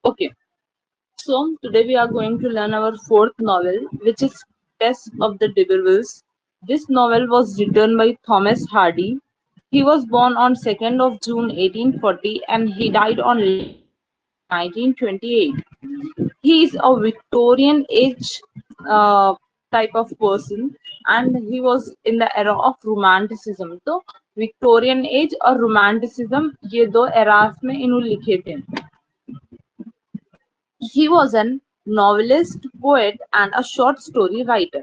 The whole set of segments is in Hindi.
Okay, so today we are going to learn our fourth novel, which is Tess of the D'Ibervilles. This novel was written by Thomas Hardy. He was born on 2nd of June 1840 and he died on 1928. He is a Victorian age uh, type of person, and he was in the era of romanticism. तो विक्टोरियन एज और रोमांटिसिज्म ये दो एरास में इन्होंने लिखे थे. He was a novelist, poet, and a short story writer.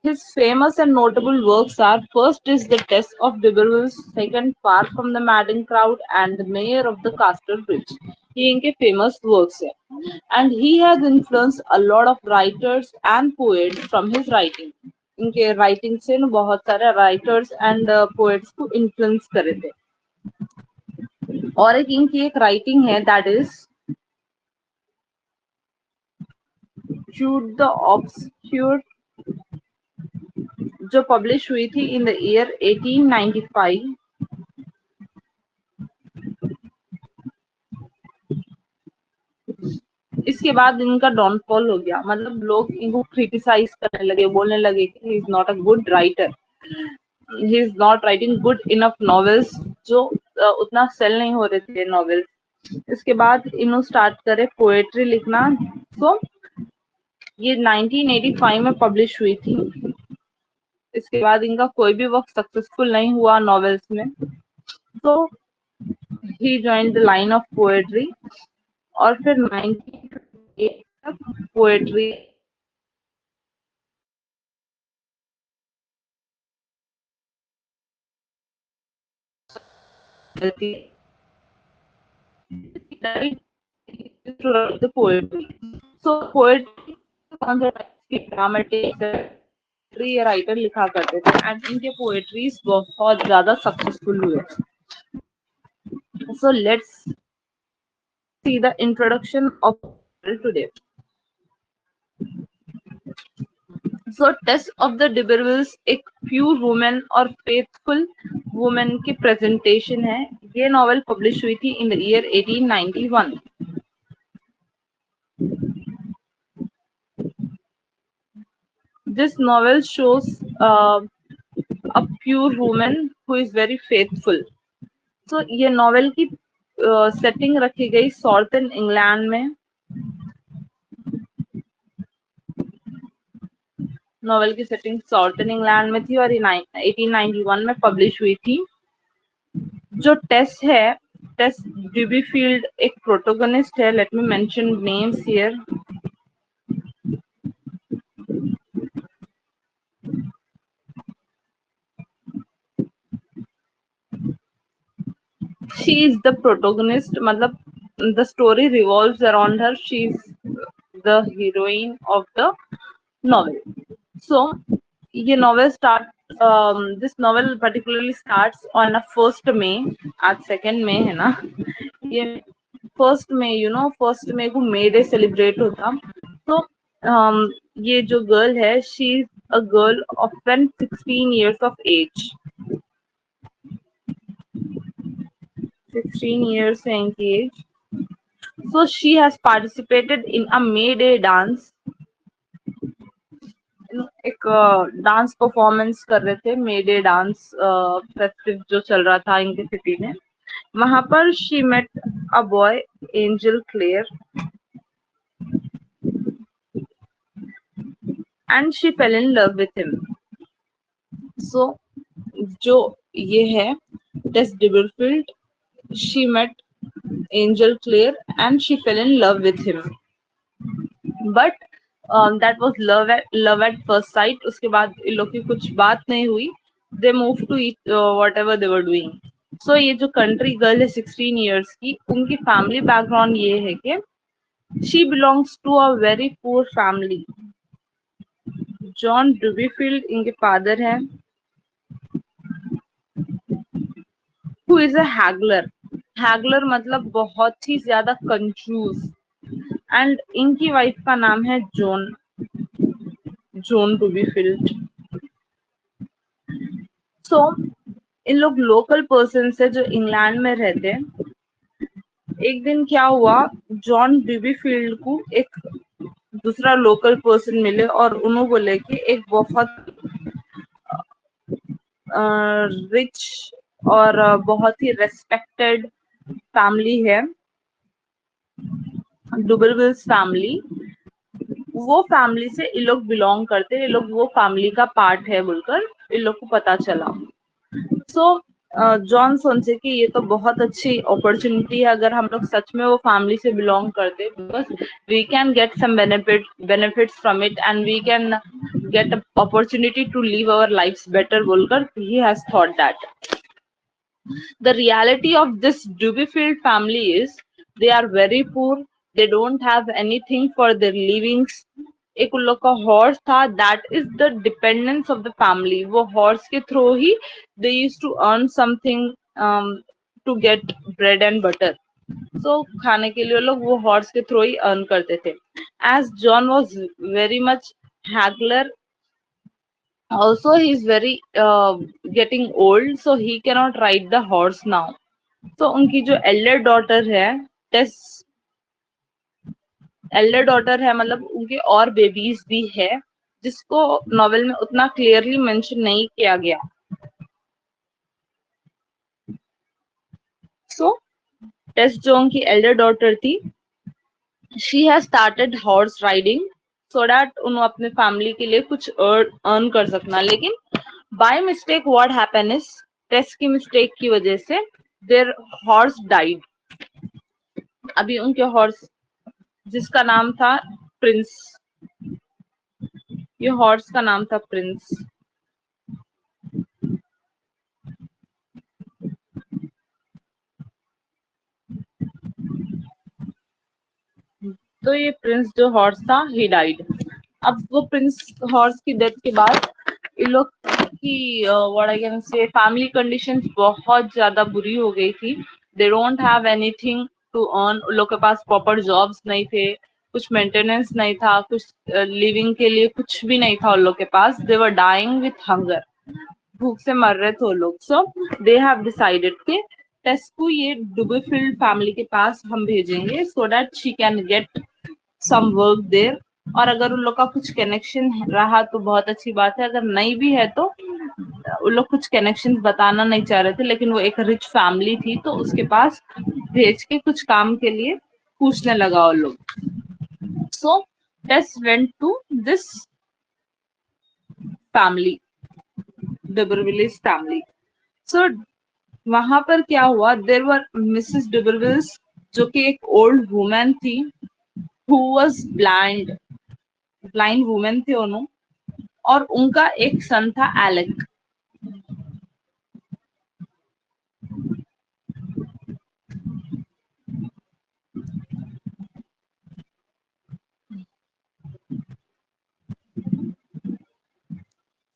His famous and notable works are: first is The Tess of D'Iberville, second Far from the Madding Crowd, and The Mayor of the Castle Bridge. ये इनके famous works हैं. And he has influenced a lot of writers and poets from his writing. इनके writing से न बहुत सारे writers and poets को influence करे थे. और एक इनकी एक writing है, that is Jude the Obscure, जो पब्लिश हुई थी इन द ईयर 1895. इसके बाद इनका डाउनफॉल हो गया, मतलब लोग इनको क्रिटिसाइज करने लगे, बोलने लगे कि he is not a good writer, he is not writing good enough novels, जो उतना सेल नहीं हो रहे थे नॉवेल्स. इसके बाद इन्होंने स्टार्ट करे पोएट्री लिखना. सो ये 1985 में पब्लिश हुई थी. इसके बाद इनका कोई भी वर्क सक्सेसफुल नहीं हुआ नॉवेल्स में. तो ही joined the line of poetry और फिर 1928 तक poetry to write the poetry. So poetry कौन सा type की ड्रामेटिक ये राइटर लिखा करते थे एंड इनके पोएट्रीज बहुत ज्यादा सक्सेसफुल हुए. So let's see the introduction of today. So Tess of the D'Ibervilles एक प्योर वुमेन और फेथफुल वुमेन की प्रेजेंटेशन है. ये नॉवेल पब्लिश हुई थी in the year 1891. This novel shows a pure woman who is very faithful. So ये नॉवेल की सेटिंग रखी गई सॉर्थन इंग्लैंड में. नॉवेल की सेटिंग सॉर्थन इंग्लैंड में थी और ये 1891 में पब्लिश हुई थी. जो टेस है, टेस ड्यूबीफील्ड एक प्रोटोगनिस्ट है. Let me mention names here. She is the protagonist, मतलब the story revolves around her. She is the heroine of the novel. So ये novel this novel particularly starts on a 1st May. आज 2nd May है ना. ये 1st May, you know, 1st May को May Day celebrate होता. तो ये जो girl है, she is a girl of 16 years of age. 16 years है इनकी age. So she has participated in a May Day dance. एक डांस परफॉर्मेंस कर रहे थे, मे डे डांस फेस्टिव जो चल रहा था इनके सिटी में. वहां पर she met a boy Angel Clare and she fell in love with him. So जो ये है Tess Durbeyfield, she met Angel Clare and she fell in love with him. But that was love at first sight. उसके बाद इन लोग की कुछ बात नहीं हुई. They move to whatever they were doing. So ये जो कंट्री गर्ल है 16 इयर्स की, उनकी फैमिली बैकग्राउंड ये है कि she belongs to a very poor family. John Durbeyfield इनके फादर हैं, हु इज अ हैगलर. हैगलर मतलब बहुत ही ज्यादा कंजूस. एंड इनकी वाइफ का नाम है जॉन ड्यूबीफील्ड. सो इन लोग लोकल पर्सन है जो इंग्लैंड में रहते हैं. एक दिन क्या हुआ, जॉन ड्यूबीफील्ड को एक दूसरा लोकल पर्सन मिले और उन्होंने बोले कि एक बहुत रिच और बहुत ही रेस्पेक्टेड फैमिली है, डुबरविल्स फैमिली। वो फैमिली से ये लोग बिलोंग करते हैं, ये लोग वो फैमिली का पार्ट है बोलकर इन लोग को पता चला। सो जॉन सोचे कि ये तो बहुत अच्छी अपॉर्चुनिटी है, अगर हम लोग सच में वो फैमिली से बिलोंग करते, because we can get some benefits from it and we can get opportunity to live our lifes better बोलकर he has thought that. The reality of this Dubyfield family is they are very poor. They don't have anything for their livings. एक उन लोग का हॉर्स था, that is the dependence of the family. वो हॉर्स के थ्रू ही they use to earn something to get bread and butter. So खाने के लिए लोग वो हॉर्स के थ्रू ही अर्न करते थे। As John was very much haggler, also he is very getting old, so he cannot ride the horse now. तो उनकी जो एल्डर डॉटर है, टेस एल्डर डॉटर है, मतलब उनके और बेबीज भी है जिसको नॉवेल में उतना क्लियरली मेंशन नहीं किया गया। सो टेस जो उनकी एल्डर डॉटर थी, she has started horse riding so that उन्होंने अपने फैमिली के लिए कुछ अर्न कर सकना। लेकिन by mistake what happen is, Tess की मिस्टेक की वजह से देयर हॉर्स डाइड। अभी उनके हॉर्स जिसका नाम था प्रिंस, ये हॉर्स का नाम था प्रिंस। तो ये प्रिंस जो हॉर्स था ही डाइड। अब वो प्रिंस हॉर्स की डेथ के बाद इन लोग की what I can say family conditions बहुत ज्यादा बुरी हो गई थी। They don't have anything to earn, उन लोग के पास प्रॉपर जॉब्स नहीं थे, कुछ मेंटेनेंस नहीं था, कुछ लिविंग के लिए कुछ भी नहीं था उन लोग के पास। दे वर डाइंग विथ हंगर, भूख से मर रहे थे वो लोग। सो दे हैव डिसाइडेड कि टेस को ये डुबीफील्ड फैमिली के पास हम भेजेंगे so that she can get some work there. और अगर उन लोग का कुछ कनेक्शन रहा तो बहुत अच्छी बात है, अगर नहीं भी है तो उन लोग कुछ कनेक्शन बताना नहीं चाह रहे थे, लेकिन वो एक रिच फैमिली थी तो उसके पास भेज के कुछ काम के लिए पूछने लगा वो लोग। So Tess went to this family, D'Urbervilles family. So वहां पर क्या हुआ, देर वर मिसेस डुबरविल्स जो कि एक ओल्ड वुमेन थी, who was blind, blind women थे उन्होंने, और उनका एक सन था एलेक।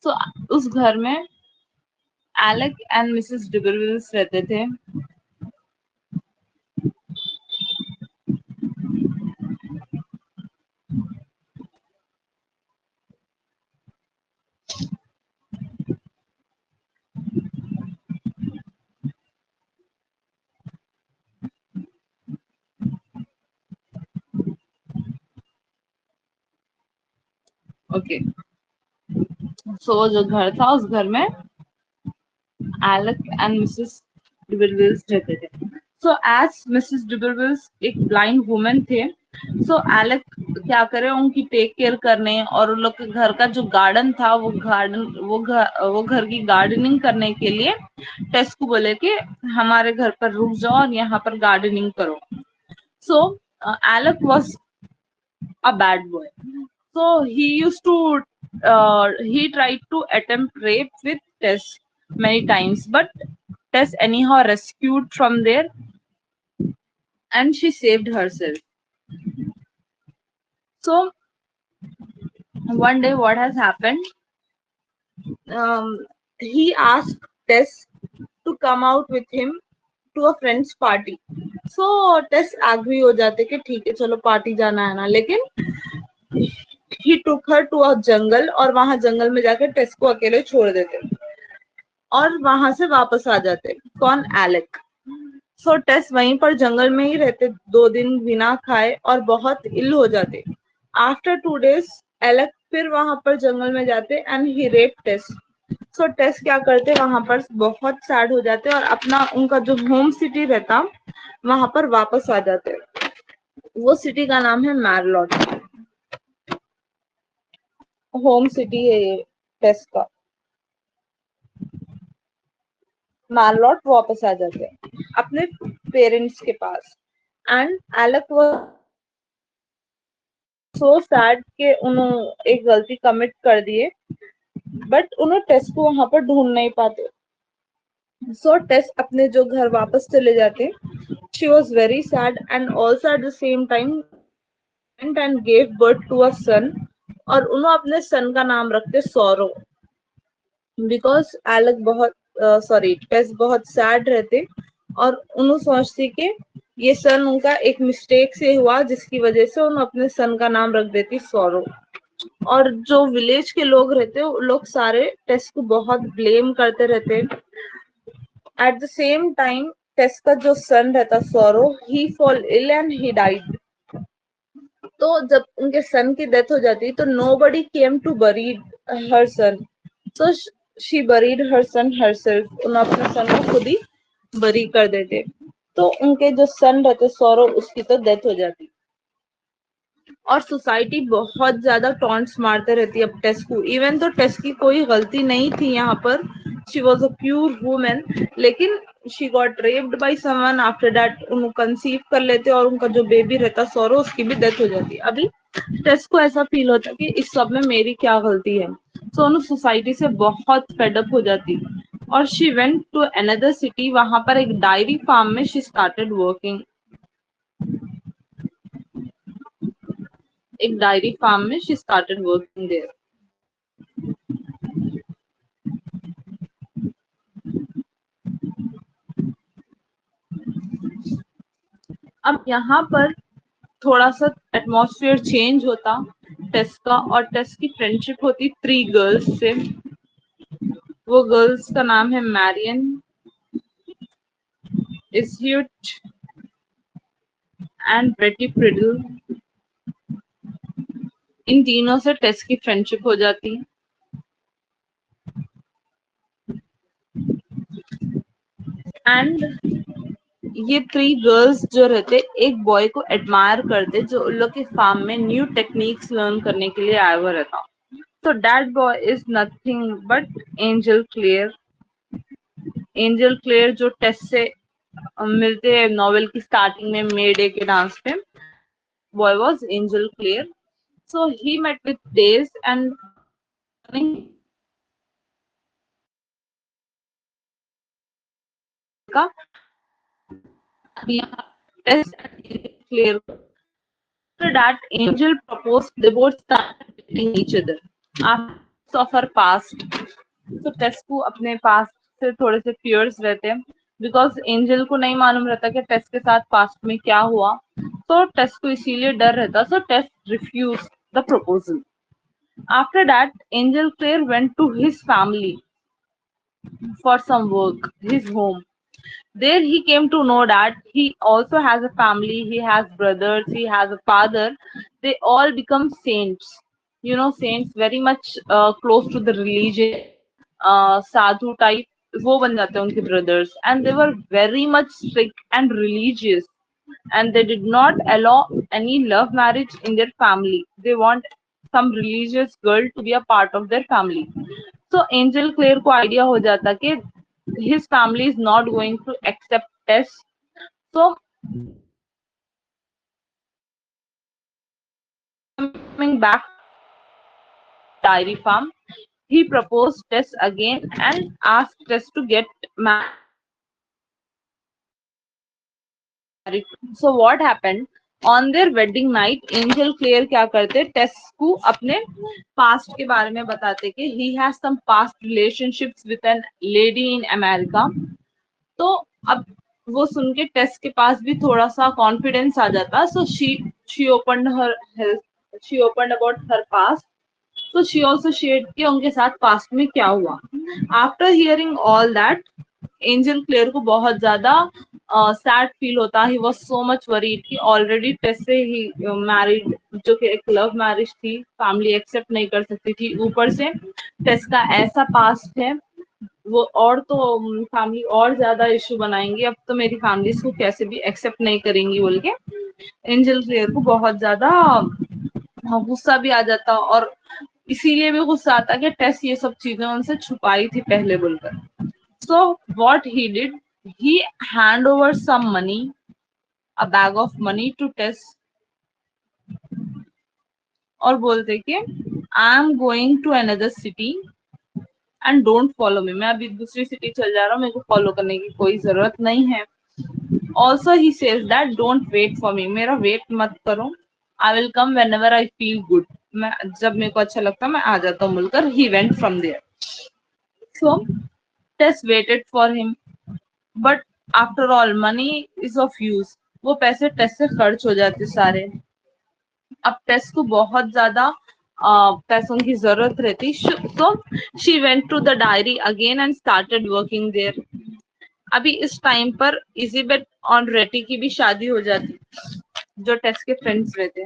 तो उस घर में एलेक एंड मिसेस डुबरविल्स रहते थे। ओके, सो जो घर था उस घर में एलेक एंड मिसेस डुबरविल्स रहते थे। सो एज मिसेस डुबरविल्स एक ब्लाइंड वुमेन थे, सो एलेक क्या करे, उनकी टेक केयर करने और उन लोग के घर का जो गार्डन था वो घर की गार्डनिंग करने के लिए टेस को बोले कि हमारे घर पर रुक जाओ और यहाँ पर गार्डनिंग करो। So Alec was a bad boy, so he tried to attempt rape with Tess many times, but Tess anyhow rescued from there and she saved herself. So one day what has happened, he asked Tess to come out with him to a friend's party. So Tess agree हो जाते कि ठीक है चलो पार्टी जाना है ना, लेकिन he took her to a जंगल और वहां जंगल में जाकर टेस को अकेले छोड़ देते और वहां से वापस आ जाते। कौन? एलेक। सो टेस वहीं पर जंगल में ही रहते 2 दिन बिना खाए और बहुत इल हो जाते। आफ्टर 2 days एलेक फिर वहां पर जंगल में जाते एंड ही रेप टेस। सो टेस क्या करते वहां पर बहुत सैड हो जाते और अपना उनका जो होम सिटी रहता वहां पर वापस आ जाते। वो सिटी का नाम है मैरलॉट। होम सिटी है ये टेस का। मैरलॉट वापस आ जाते हैं अपने पेरेंट्स के पास। एंड एलेक वो सो सैड कि उन्होंने एक गलती कमिट कर दिए बट उन्हें टेस को वहां पर ढूंढ नहीं पाते। सो टेस अपने जो घर वापस चले जाते। She was very sad and also at the same time and gave birth to a son. और उन्होंने अपने सन का नाम रखते सौरव बिकॉज एलेक बहुत सॉरी टेस बहुत सैड रहते और उन्होंने सोचती कि ये सन उनका एक मिस्टेक से हुआ जिसकी वजह से उन्होंने अपने सन का नाम रख देती सौरव। और जो विलेज के लोग रहते वो लोग सारे टेस को बहुत ब्लेम करते रहते। At the same time Tess का जो सन रहता Sorrow he fall ill and he died. तो जब उनके सन की डेथ हो जाती तो no buddy came to bury her son. तो she buried her son herself. उन्होंने अपने सन को खुद ही बरी कर देते। तो उनके जो सन रहते सौरव उसकी तो डेथ हो जाती। और सोसाइटी बहुत ज्यादा टॉन्ट्स मारते रहती है अब टेस को। इवन तो टेस की कोई गलती नहीं थी यहाँ पर। She was a pure women लेकिन she got raped by someone. After that उन्हें कंसीव कर लेते और उनका जो बेबी रहता सौरव उसकी भी डेथ हो जाती। अभी टेस को ऐसा फील होता कि इस सब में मेरी क्या गलती है। सो उन्हें सोसाइटी से बहुत फेडअप हो जाती और she went to another city. वहां पर एक डायरी फार्म में शी स्टार्टेड वर्किंग। एक डायरी फार्म में शी स्टार्टेड वर्किंग देयर। अब यहाँ पर थोड़ा सा एटमॉस्फेयर चेंज होता टेस का। और टेस की फ्रेंडशिप होती 3 गर्ल्स से। वो गर्ल्स का नाम है मैरियन, इज्यूट एंड बेटी प्रिडल। इन तीनों से टेस की फ्रेंडशिप हो जाती। एंड ये 3 गर्ल्स जो रहते एक बॉय को एडमायर करते जो उन लोग के फार्म में न्यू टेक्निक्स लर्न करने के लिए आया हुआ रहता। तो that boy is nothing but Angel Clare. Angel Clare जो टेस से मिलते हैं नॉवेल की स्टार्टिंग में मे डे के डांस पे। Boy was Angel Clare. So he met with डेज एंड का टेस क्लियर। After that, Angel proposed they both started dating each other after of her past. तो टेस को अपने पास्ट से थोड़े से फियर्स रहते हैं बिकॉज एंजल को नहीं मालूम रहता कि टेस के साथ पास्ट में क्या हुआ। तो टेस को इसीलिए डर रहता। So Tess refuse the proposal. After that Angel Clare went to his family for some work, his home. There he came to know that he also has a family, he has brothers, he has a father. They all become saints. You know, saints very much close to the religion, sadhu type. वो बन जाते हैं उनके brothers and they were very much strict and religious and they did not allow any love marriage in their family. They want some religious girl to be a part of their family. So Angel Clare को आइडिया हो जाता कि his family is not going to accept Tess. So coming back to Dairy Farm, he proposed Tess again and asked Tess to get married. So what happened? On their wedding night, Angel Clare क्या करते टेस को अपने पास्ट के बारे में बताते कि he has some past relationships with an lady in America. तो अब वो सुन के टेस के पास भी थोड़ा सा कॉन्फिडेंस आ जाता। So she opened her she opened about her past. तो शी ऑल्सो शेयर कि उनके साथ पास्ट में क्या हुआ। After hearing all that Angel Clare को बहुत ज्यादा सैड फील होता, he was so much worried कि ऑलरेडी टेस्ट से ही मैरिड, जो कि एक लव मैरिज थी, फैमिली एक्सेप्ट नहीं कर सकती थी, ऊपर से टेस्ट का ऐसा पास्ट है, वो और तो फैमिली और ज्यादा इशू बनाएंगी, अब तो मेरी फैमिली इसको कैसे भी एक्सेप्ट नहीं करेंगी बोल के एंजल क्लियर को बहुत ज्यादा गुस्सा भी आ जाता, और इसीलिए भी गुस्सा आता कि टेस्ट ये सब चीजें उनसे छुपाई थी पहले बोलकर। So what he did, he hand over some money, a bag of money to Tess, और बोलते कि I am going to another city and don't follow me, मैं अभी दूसरी सिटी चल जा रहा हूँ, मेरे को फॉलो करने की कोई जरूरत नहीं है। Also he says that don't wait for me, मेरा वेट मत करो, I will come whenever I feel good, मैं जब मेरे को अच्छा लगता है मैं आ जाता हूँ बोलकर he went from there. So Tess waited for him, but after all money is of use, वो पैसे टेस्ट से खर्च हो जाते सारे। अब टेस्ट को बहुत ज्यादा पैसों की जरूरत रहती, तो she went to the dairy again and started working there. अभी इस टाइम पर इजिबेथ और रेटी की भी शादी हो जाती, जो टेस्ट के फ्रेंड्स रहते,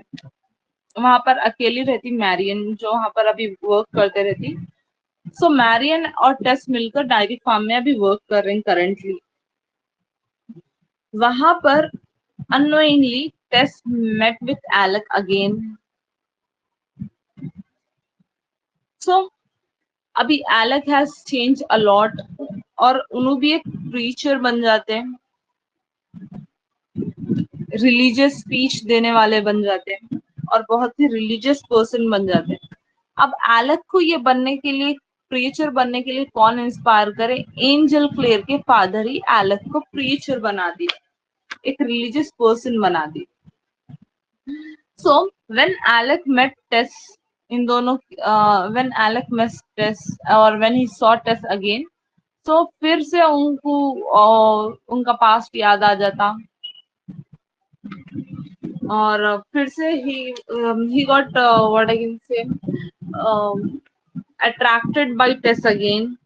वहां पर अकेली रहती मैरियन, जो वहां पर अभी वर्क करते रहती। सो मैरियन और टेस्ट मिलकर डायरी फार्म में अभी वर्क कर रहे हैं करंटली। वहां पर unknowingly Tess met with Alec again. So अभी Alec has change a lot, और उन्हों भी एक प्रीचर बन जाते हैं, रिलीजियस स्पीच देने वाले बन जाते हैं, और बहुत ही रिलीजियस पर्सन बन जाते हैं। अब एलेक को ये बनने के लिए, प्रीचर बनने के लिए कौन इंस्पायर करे, एंजल क्लेयर के फादर ही एलेक को प्रीचर बना दिया, एक रिलीजियस पर्सन बना दी। So when Alec met Tess, इन दोनों व्हेन एलेक मेट टेस और when he saw Tess again, तो फिर से उनको उनका पास्ट याद आ जाता, और फिर से he got what I can say attracted by Tess again,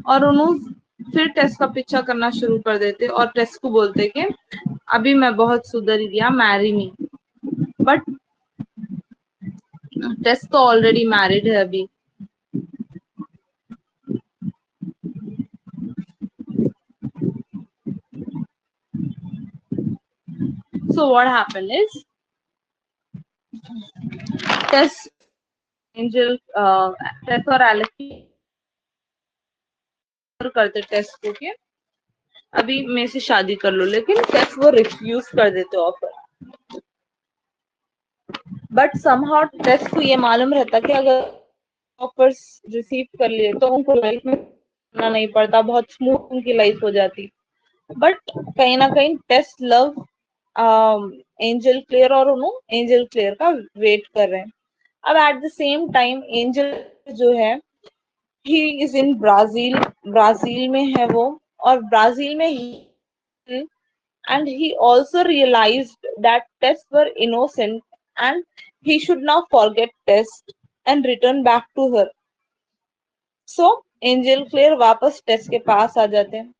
और उन्होंने फिर टेस का पीछा करना शुरू कर देते, और टेस को बोलते कि अभी मैं बहुत सुधर गया, मैरी मी। बट टेस तो ऑलरेडी मैरिड है अभी। So what happened is Tess Angel Tess और एलेक्स करते टेस को कि अभी मेरे से शादी कर लो, लेकिन टेस वो रिफ्यूज कर देते ऑफर। बट समहाउ टेस को ये मालूम रहता कि अगर ऑफर्स रिसीव कर लिए तो उनको लाइफ में करना नहीं पड़ता, बहुत स्मूथ उनकी लाइफ हो जाती। बट कहीं ना कहीं टेस्ट लव एंजल क्लियर, और उन्होंने एंजल क्लियर का वेट कर रहे हैं। अब eight the same time angel जो है, he is in Brazil, Brazil में है वो, और ब्राजील में ही, and he also realized that tests were innocent and he should now forget test and return back to her. So Angel Clare वापस टेस्ट के पास आ जाते हैं,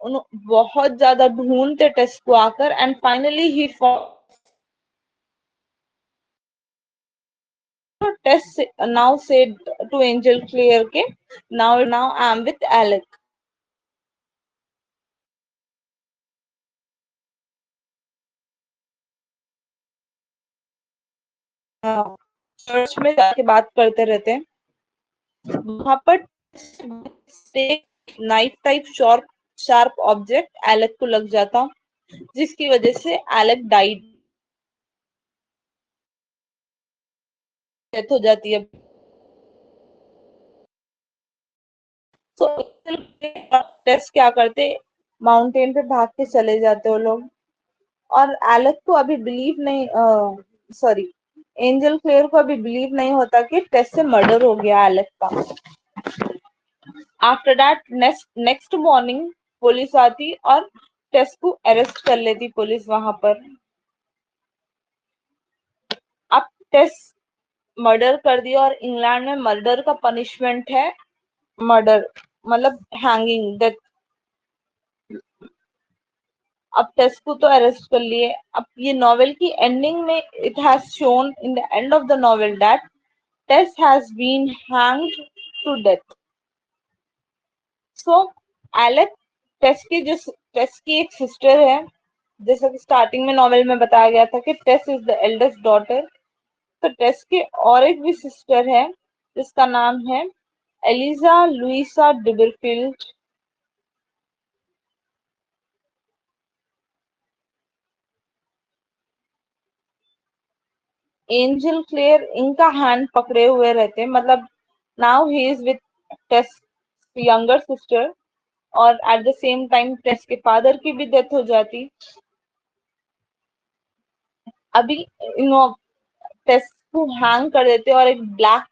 उन बहुत ज्यादा ढूंढते टेस्ट को आकर, and finally he Tess now said to Angel Clare के now I am with Alec. Church में जाके बात करते रहते हैं, वहां पर knife type sharp sharp object Alec को लग जाता, जिसकी वजह से एलेक डाइड, डेथ हो जाती है। तो टेस्ट क्या करते, माउंटेन पे भाग के चले जाते वो लोग, और एलेक को अभी बिलीव नहीं, सॉरी, एंजल क्लेयर को अभी बिलीव नहीं होता कि टेस्ट से मर्डर हो गया एलेक का। After that next morning police आती और टेस्ट को अरेस्ट कर लेती पुलिस वहां पर। अब टेस्ट मर्डर कर दिया, और इंग्लैंड में मर्डर का पनिशमेंट है मर्डर, मतलब हैंगिंग, डेथ। अब टेस को तो अरेस्ट कर लिए। अब ये नॉवेल की एंडिंग में it has shown in the end of the novel that Tess has been hanged to death. So Alex, Tess की एक सिस्टर है, जैसा कि स्टार्टिंग में नॉवेल में बताया गया था कि टेस इज द एल्डेस्ट डॉटर। तो टेस की और एक भी सिस्टर है जिसका नाम है Eliza Louisa Durbeyfield. Angel Clare इनका हैंड पकड़े हुए रहते, मतलब now he is with Tess younger sister, और at the same time Tess के फादर की भी डेथ हो जाती। अभी इन टेस को हैंग कर देते और एक black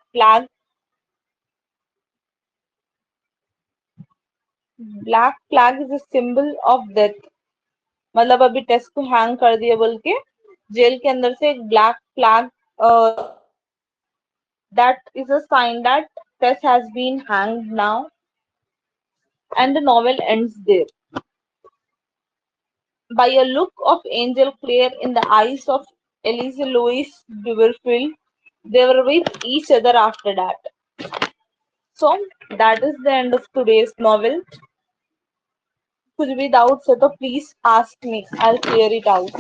flag is a symbol of death. मतलब अभी टेस को हैंग कर दिया बोल के जेल के अंदर से एक black flag, that is a sign that Tess has been hanged now, and the novel ends there. By a look of Angel Clare in the eyes of Elise Louise Duberfield, they were with each other after that. So that is the end of today's novel. कुछ भी डाउट्स है तो please ask me, I will clear it out.